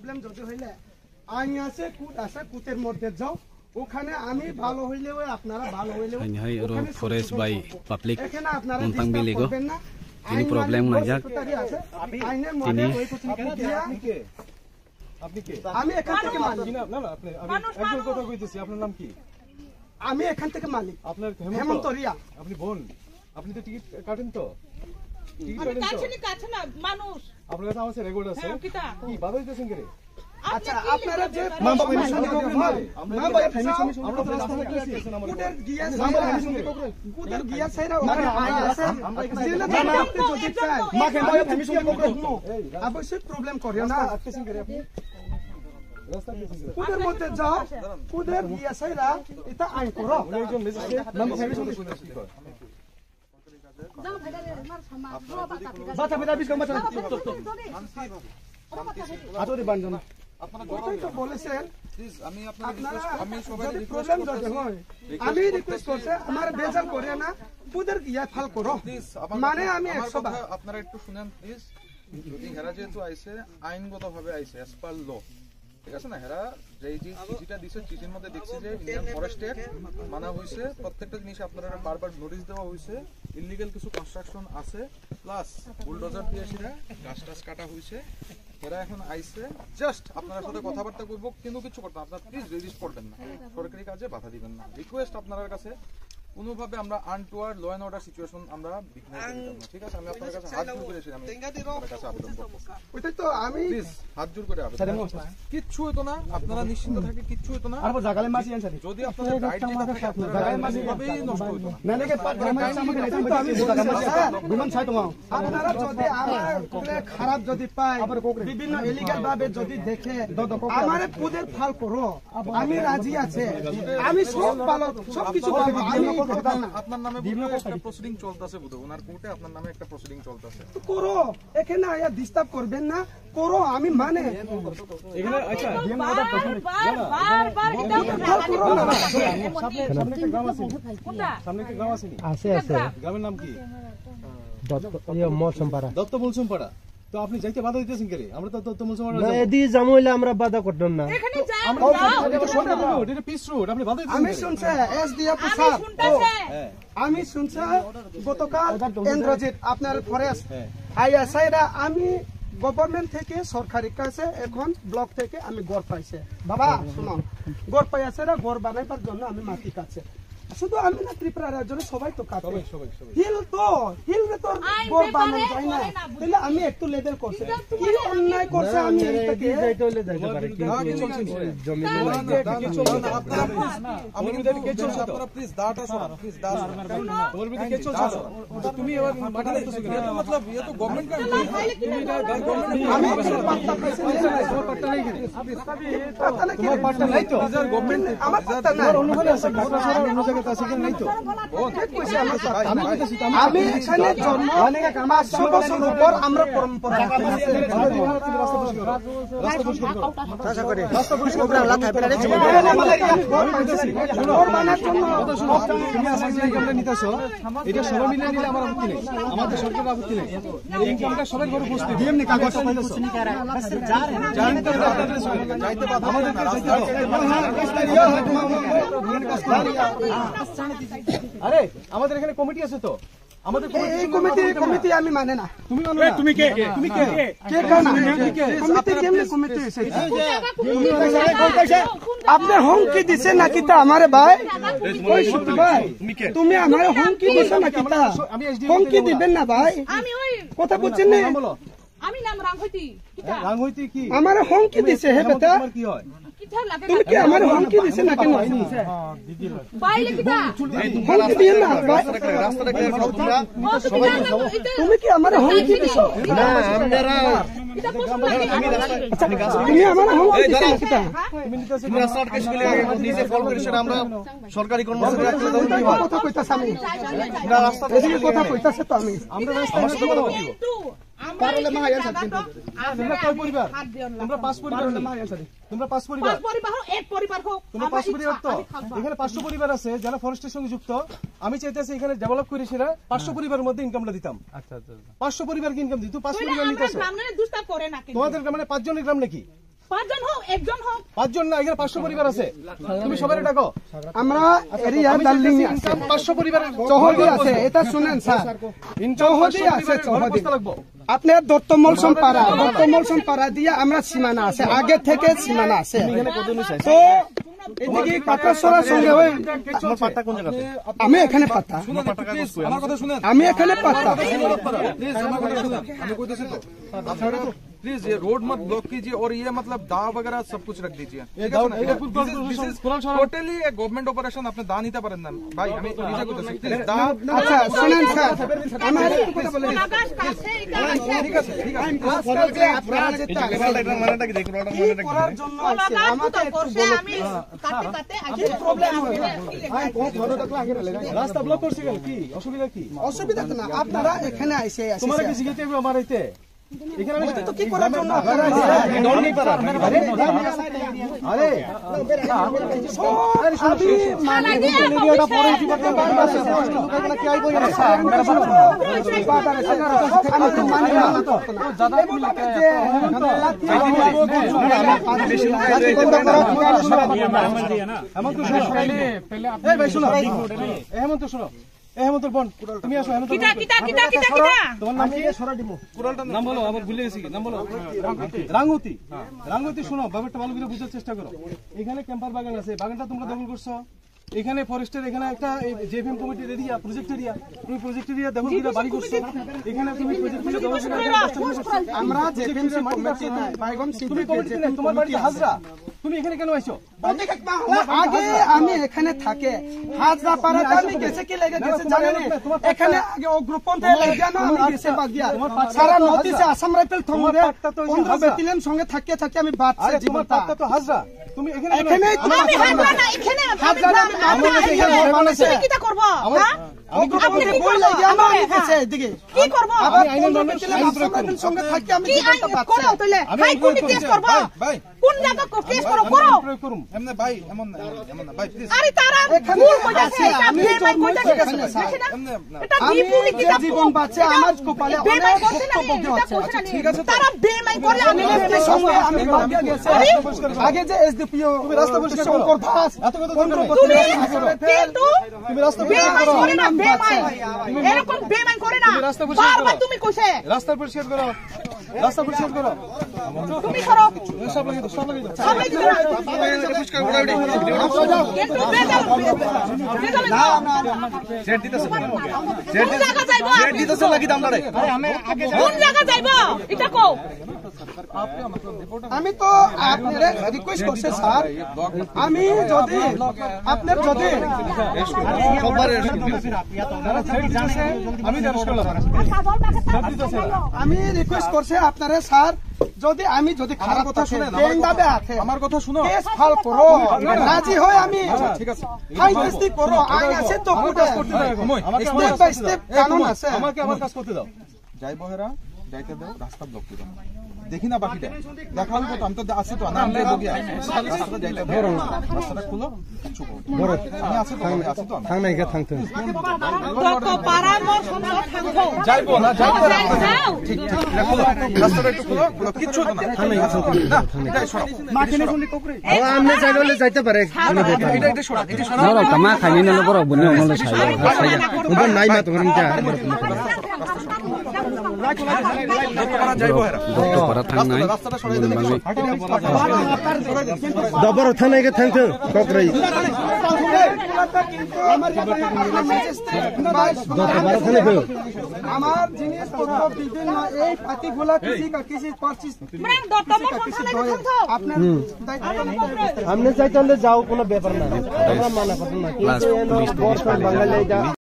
Problem যদি হইলে আইন আছে কুট আছে কুটের মধ্যে যাও ওখানে আমি ভালো হইলেও আপনারা ভালো হইলেও ওখানে ফরেস্ট বাই পাবলিক এখানে আপনারা নন্তাং বিলিগো করবেন না তিনি প্রবলেম না যাক আইনের মধ্যে আপনি কে আমি এখান থেকে মালিক না না আপনি আমি একজন কথা কইতেছি আপনার নাম কি আমি এখান থেকে মালিক আপনার হেমন্ত রিয়া আপনি বোন আপনি তো টিকিট কাটেন তো আমি কাছেনি কাছে না মানুষ আপনার কাছে আছে রেকর্ড আছে কি বাধা দিতেছেন কে আচ্ছা আপনারা যে আমরা তো রাস্তা থেকে কুটের গিয়া সাইরা আইন আছে আপনি যদি চাই অবশ্যই প্রবলেম করে না আটকেছেন কে আপনি রাস্তা দিতেছেন কে কুটের মধ্যে যাও কুটের গিয়া সাইরা এটা আইন করো একজন ম্যাজিস্ট্রেট নাম ফ্যামিলি কি করে বাচ্চা বেটা বিশ কম বাচ্চা আতরি বানজন আপনারা তো বলেছেন আমি আমি রিকোয়েস্ট করছে আমার বেজাল করে না পুদের ইয়া ফাল করো মানে আমি 100 বার আপনারা একটু শুনেন প্লিজ যদি হেরা যেহেতু আইছে আইনগতভাবে আইছে অ্যাজ পার ল ঠিক আছে না হেরা যে চিঠিটা দিছে চিঠির মধ্যে দেখছি যে ইন্ডিয়ান ফরেস্টের মানা হইছে প্রত্যেকটা জিনিস আপনারা বারবার নোটিশ দেওয়া হইছে ইলিগাল কিছু কনস্ট্রাকশন আছে প্লাস বুলডোজার দিয়ে সেটা গাছ টাছ কাটা হইছে এরা এখন আইছে জাস্ট আপনার সাথে কথাবার্তা করবো কিন্তু কিছু করতে আপনার প্লিজ রেজিস্ট করবেন না সরকারি কাজে বাধা দিবেন না রিকোয়েস্ট আপনার কাছে কোনোভাবে আমরা untoward law and order situation আমরা বিঘ্ন করতে দেব না ঠিক আছে আমি আপনার কাছে হাত জোড় করে এসে আমি আপনার কাছে আবেদন করব ওইটাই তো আমি প্লিজ হাত জোড় করে আবেদন কিচ্ছু হতো না আপনারা নিশ্চিন্ত থাকে কিচ্ছু হতো না আর জাগালে মাসি আনছে যদি আপনাদের রাইট যেটা থাকে আপনারা জাগালে মাসি ভাবেই নষ্ট হতো না মানে কে পাট গ্রামে আমাকে লেখা তো আমি বিমান ছাই তোমা আপনারা যদি আমার কোলে খারাপ যদি পায় বিভিন্ন ইলিগাল ভাবে যদি দেখে আমারে পুদের ফাল করো আমি রাজি আছে আমি সব ভালো সব কিছু পাবো আমি আপনার নামে একটা প্রসিডিং চলতেছে বুঝো ওনার কোর্টে আপনার নামে একটা প্রসিডিং চলতেছে করো এখানে আয়া ডিস্টার্ব করবেন না করো আমি মানে এখানে আচ্ছা বারবার এটা করো না সামনে একটা গ্রাম আছে সামনে একটা গ্রাম আছে আছে আছে গ্রামের নাম কি দত্ত মলসুমপাড়া তো আপনি যাইতে বাধা দিতেছেন কে আমরা তো দত্ত মলসুমপাড়া না এদি জামইলে আমরা বাধা করতাম না এখানে যাও এটা পিস রোড আপনি বাধা দিতেছেন আমি শুনছে এসডিএফ স্যার আমি শুনছে গতকাল ইন্দ্রজিৎ আপনার ফরেস্ট আইএসআইরা আমি গভর্নমেন্ট থেকে সরকারি কাছে এখন ব্লক থেকে আমি গড় পাইছে বাবা শুনো গড় পাইছে না গড় বানাইবার জন্য আমি মাটি কাছে শুধু আমি না ত্রিপুরা রাজ্যের সবাই তো কাটে হিল তো গড় বানাই যায় না তাহলে আমি একটু লেভেল করছে কি অন্যায় করছে আমি এদি যাইতে হলে যাইতে পারে কি জমি আমি কিন্তু কে চলছে আপনারা প্লিজ দাঁড়াটা শোনা প্লিজ দাঁড়া তোমার ভিতরে কে চলছে তুমি এবার মাটি দিতেছো কি এটা मतलब ये तो गवर्नमेंट का আমি পাট্টা নাই তোমার পাট্টা নাই তো গভর্নমেন্ট আমার পাট্টা নাই অনুভূতি আছে অন্য জায়গাতে আছে কি নাই তো আমি এখানে জন্ম 500 বছর উপর আমরা পরম্পরা রাস্তা পরিষ্কার করে আল্লাহ তাআলা রেখেছে তুমি আজকে যে ইনকামটা নিতেছো এটা সবাই মিলে নিলে আমার আপত্তি নেই আমাদের সরকারের আপত্তি নেই এই ইনকামটা সবাই ঘরে বসতে দিয়ে এমনি কাগজটা পাইতেছো জানেন তো যাইতে বাধা আমাদের আরে আমাদের এখানে কমিটি আছে তো আমাদের কমিটি আমি মানে না তুমি মানো না তুমি কে তুমি কে কে কানা কমিটি কেমনে কমিটি এসেছে আপনি হুমকি দিছে নাকি তা আমারে ভাই ওই শুধু ভাই তুমি আমারে হুমকি দিছো নাকি তা হুমকি দিবেন না ভাই আমি ওই কথা বুঝছেন না বলো আমি নাম রাংহইতি রাংহইতি কি আমারে হুমকি দিছে হে বেটা তোমার কি হয় কিটা লাগে তুমি কি আমারে হুমকি দিছে নাকি না বাইলে কিটা হুমকি দিও না ভাই রাস্তাটা ক্লিয়ার করো তোমরা সবাই তুমি কি আমারে হুমকি দিছো না আমরা এটা তুমি আমারে হুমকি দিছো নাকি তা তুমি রাস্তাটা কেস করে নিজে ফল করেছ আমরা সরকারি কর্মচারী কথা কইতাছ আমি না রাস্তা এদিকে কথা কইতাছ তো আমি আমরা রাস্তা কিন্তু পারলে মা আইন সাথে তোমরা কয় পরিবার তোমরা 5 পরিবার তোমরা 5 পরিবার এক পরিবার হোক তোমরা 5 পরিবার তো এখানে 500 পরিবার আছে যারা ফরেস্টের সঙ্গে যুক্ত আমি চাইতেছি এখানে ডেভেলপ করে সেরা 500 পরিবারের মধ্যে ইনকামটা দিতাম আচ্ছা 500 পরিবারকে ইনকাম দিত 5 পরিবার নিতেছো গ্রামে দুষ্টা করে না তোমাদের গ্রামে 5 জনের গ্রাম নাকি পাঁচজন হোক, একজন হোক। 5 জন না, এখানে 500 পরিবার আছে, তুমি সবাই ডাকো। আমরা এরিয়া দাল্লিং 500 পরিবারের চৌহদি আছে, এটা শুনেন স্যার, চৌহদি আছে, চৌহদি লাগবো। আপনার দত্তমলসম পাড়া দিয়ে আমরা সীমানা আছে, আগে থেকে সীমানা আছে। তো এদিকে কাকাসরার সঙ্গে ওই আমি এখানে পাতা, আমার কথা শুনেন, আমি এখানে পাতা। प्लीज আমার কথা শুনেন, আমি কইতেছি তো আপনারা प्लीज ये रोड मत ब्लॉक कीजिए और ये मतलब दाव वगैरह सब कुछ रख दीजिए। टोटली एक गवर्नमेंट ऑपरेशन আপনি দা নিতে পারেন না ভাই, আমি নিজে কইতেছি প্লিজ দা। আচ্ছা শুনেন স্যার, আমার একটু কথা বলে দিন। আকাশ কাছে এটা আছে। ঠিক আছে ঠিক আছে, আজকাল যে আপনারা যেটা কি করার জন্য আছে, লাগাস আমাকে তো একটু করছে, বলে আমি কাটে কি প্রবলেম হয়? রাস্তা ব্লক করছে কেন, কি অসুবিধা কি? অসুবিধা তো না, আপনারা এখানে আইসে তোমার কি জিজ্ঞেস করবে আমার আইতে? এখানে আমি তো কি করার জন্য আপনারা আইছে? ডর নেই পারা। আরে আমি মানে ভিডিওটা পরে দিবা কেন? লোকেরা কি আইবো না? আমি তো মানি না তো দাদা যে হেমন্ত এই ভাই শুনো, হেমন্ত শুনো, হেমন্ত বোন তুমি আসো। হেমন্ত কিটা কিটা কিটা কিটা কিটা তোমার নাম কি? নাম বলো, আবার ভুলে গেছি, নাম বলো। রাঙ্গুতি। রাঙ্গুতি শুনো, ব্যাপারটা ভালো করে বুঝার চেষ্টা করো। এখানে ক্যাম্পার বাগান আছে, বাগানটা তোমরা দখল করছো। এখানে ফরেস্টের এখানে একটা জেএফএম কমিটির এরিয়া, প্রজেক্ট এরিয়া, তুমি প্রজেক্ট এরিয়া দখল করে বাড়ি করছো। এখানে তুমি প্রজেক্ট এরিয়া দখল করে আমরা যে কমিটি বাইগম তুমি কমিটি না, তোমার বাড়িতে হাজরা, তুমি এখানে কেন আইছো? আগে আমি এখানে থাকে হাজরা পাড়াতে আমি গেছে কি লেগে গেছে জানেন? এখানে আগে অগ্রপন্থে লেগে না আমি গেছে বাগিয়া সারা নদীতে আসাম রাইফেল থমরে 15 ব্যাটালিয়ন সঙ্গে থাকিয়ে থাকিয়ে আমি বাঁচছি আরে তোমার জীবনটা। পাটটা তো হাজরা, তুমি এখানে এখানে আমি হাজরা না, এখানে হাজরা আমি তুমি কিটা করব? হ্যাঁ অগ্রপন্থে বই লাগে আমি গেছে এদিকে কি করব? আবার 15 ব্যাটালিয়ন আসাম রাইফেল সঙ্গে থাকি আমি কি আইন জীবনটা করো বাঁচছি। তাইলে? ভাই কোন কেস করব? ভাই কোন জায়গা কেস করো করো? প্রয়োগ করুম। এমনে ভাই এমন এমন না ভাই প্লিজ। আরে তারা এখানে ভুল কইতাছে, আছে, এটা আমি বেমাই জন্ম কইতাছে, এখানে স্যার। দেখেন না? এমনে না। এটা আমি বিপুলি যে কিটা জীবন বাঁচে আমার কপালে বেমাই অনেক করছে না, ভুক্তভোগী এটা হচ্ছে। করছে না। ঠিক আছে তো। তারা বেমাই করে আমি এর সঙ্গে আমি ভাগ্য গেছে আগে যে এসডিপিও তুমি রাস্তা পরিষ্কার করো। শঙ্কর দাস এত কথা 15 দরকার তুমি নেই। কিন্তু তুমি রাস্তা পরিষ্কার বেমাই করো। করে না, বেমাই এরকম বেমাই করে না। তুমি রাস্তা পরিষ্কার করো। বারবার তুমি কইছে রাস্তা পরিষ্কার করো, রাস্তা পরিষ্কার করো। তুমি করো সব লাগিয়ে দাও, সব লাগিয়ে দাও। সবাই দিও না। কিন্তু বেজাল জেড দিতেছে কোন জায়গা যাইবো? জেড দিতেছে লাগি দাম লড়াই। কোন জায়গা যাইবো এটা কও। আমি তো আপনাদের রিকোয়েস্ট করছি স্যার, আমি যদি আপনার যদি আমি জানিস করলাম। আমি রিকোয়েস্ট করছি আপনারা স্যার, যদি আমি যদি খারাপ কথা শুনে বেঙ্গাবে আছে আমার কথা শুনো। কেস ফাইল করো, রাজি হয় আমি ঠিক আছে হাই কেসটি করো, আইন আছে তো আমার কাজ করতে দাও এখন। স্টেপ বাই স্টেপ কানুন আছে। আমাকে আমার কাজ করতে দাও। যাইবো হেরা যাইতে দাও, রাস্তা ব্লক করে দাও। দেখি না বাকিটা দেখা হবে কত, আমি তো আছি তো না আমরা বগিয়া রাস্তাটা যাইতে দাও, রাস্তাটা খুলো কিছু করো। আমি আছি তো, আমি আছি তো আমি। থাং নাই কে থাংতে কত পরামর্শ থাকবো যাইবো না যাইবো না যাও ঠিক ঠিক খুলো রাস্তাটা একটু খুলো খুলো কিচ্ছু হতো না না যাই সরো আমনে চাইলে যাইতে পারে এটা এটা সরো এটা সরো Nolo tama khaini nalo boro bunni onolo sai. উদর নাই মা তোর নিটা যাইবো হেরা Dokto para thang nai. রাস্তাটা সরাই দিলে দবর থাং নাই কে থাংতে ককরাই আমার জিনিসপত্র বিভিন্ন এই পাতিগুলা কিছু পারচিস মানে দত্তমর সংসারে থাকতো আপনার দায়িত্ব আমনে চাইতে যাও কোনো ব্যাপার না আমরা মানা করব না Plus কিন্তু police বাঙালি